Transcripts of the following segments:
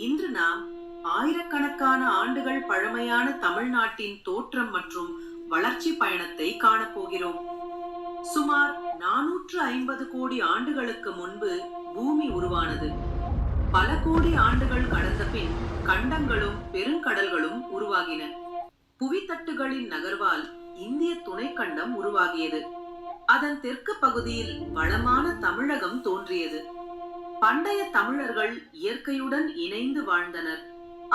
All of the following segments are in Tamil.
இன்று நாம் ஆயிரக்கணக்கான ஆண்டுகள் பழமையான தமிழ்நாட்டின் தோற்றம் மற்றும் வளர்ச்சி பயணத்தை காணப்போகிறோம். சுமார் 450 கோடி ஆண்டுகளுக்கு முன்பு பூமி உருவானது. பல கோடி ஆண்டுகள் கடந்த பின் கண்டங்களும் பெருங்கடல்களும் உருவாகின. புவித்தட்டுகளின் நகர்வால் இந்திய துணைக்கண்டம் உருவாகியது. அதன் தெற்கு பகுதியில் வளமான தமிழகம் தோன்றியது. பண்டைய தமிழர்கள் இயற்கையுடன் இணைந்து வாழ்ந்தனர்.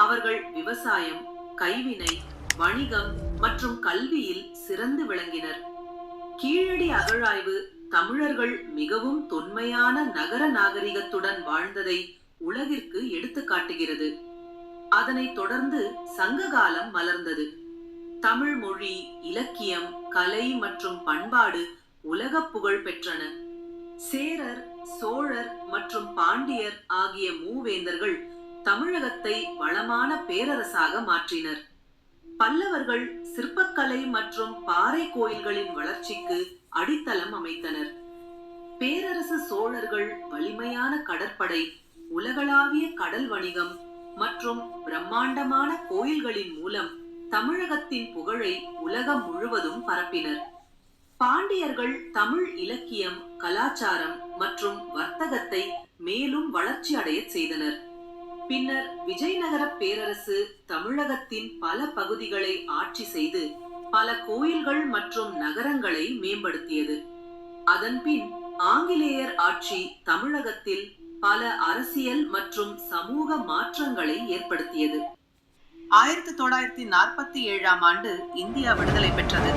அவர்கள் விவசாயம், கைவினை, வணிகம் மற்றும் கல்வியில் சிறந்து விளங்கினர். கீழடி அகழாய்வு தமிழர்கள் மிகவும் தொன்மையான நகர நாகரிகத்துடன் வாழ்ந்ததை உலகிற்கு எடுத்து காட்டுகிறது. அதனைத் தொடர்ந்து சங்ககாலம் மலர்ந்தது. தமிழ் மொழி, இலக்கியம், கலை மற்றும் பண்பாடு உலக புகழ் பெற்றன. சேரர், சோழர் மற்றும் பாண்டியர் ஆகிய மூவேந்தர்கள் தமிழகத்தை வளமான பேரரசாக மாற்றினர். பல்லவர்கள் சிற்பக்கலை மற்றும் பாறை கோயில்களின் வளர்ச்சிக்கு அடித்தளம் அமைத்தனர். பேரரசு சோழர்கள் வலிமையான கடற்படை, உலகளாவிய கடல் வணிகம் மற்றும் பிரம்மாண்டமான கோயில்களின் மூலம் தமிழகத்தின் புகழை உலகம் முழுவதும் பரப்பினர். பாண்டியர்கள் தமிழ் இலக்கியம், கலாச்சாரம் மற்றும் வர்த்தகத்தை மேலும் வளர்ச்சி அடைய செய்தனர். பின்னர் விஜயநகர பேரரசு தமிழகத்தின் பல பகுதிகளை ஆட்சி செய்து பல கோயில்கள் மற்றும் நகரங்களை மேம்படுத்தியது. அதன்பின் ஆங்கிலேயர் ஆட்சி தமிழகத்தில் பல அரசியல் மற்றும் சமூக மாற்றங்களை ஏற்படுத்தியது. 1947ஆம் ஆண்டு இந்தியா விடுதலை பெற்றது.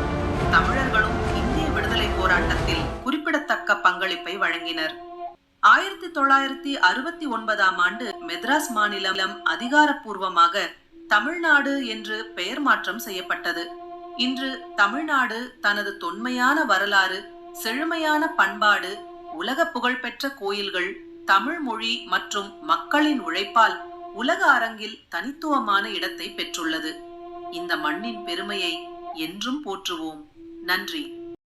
தமிழர்களும் இந்திய விடுதலை போராட்டத்தில் குறிப்பிடத்தக்க பங்களிப்பை வழங்கினர். 1969ஆம் ஆண்டு மெட்ராஸ் மாநிலம் அதிகாரப்பூர்வமாக தமிழ்நாடு என்று பெயர் மாற்றம் செய்யப்பட்டது. இன்று தமிழ்நாடு தனது தொன்மையான வரலாறு, செழுமையான பண்பாடு, உலக புகழ்பெற்ற கோயில்கள், தமிழ் மொழி மற்றும் மக்களின் உழைப்பால் உலக அரங்கில் தனித்துவமான இடத்தை பெற்றுள்ளது. இந்த மண்ணின் பெருமையை என்றும் போற்றுவோம். நன்றி.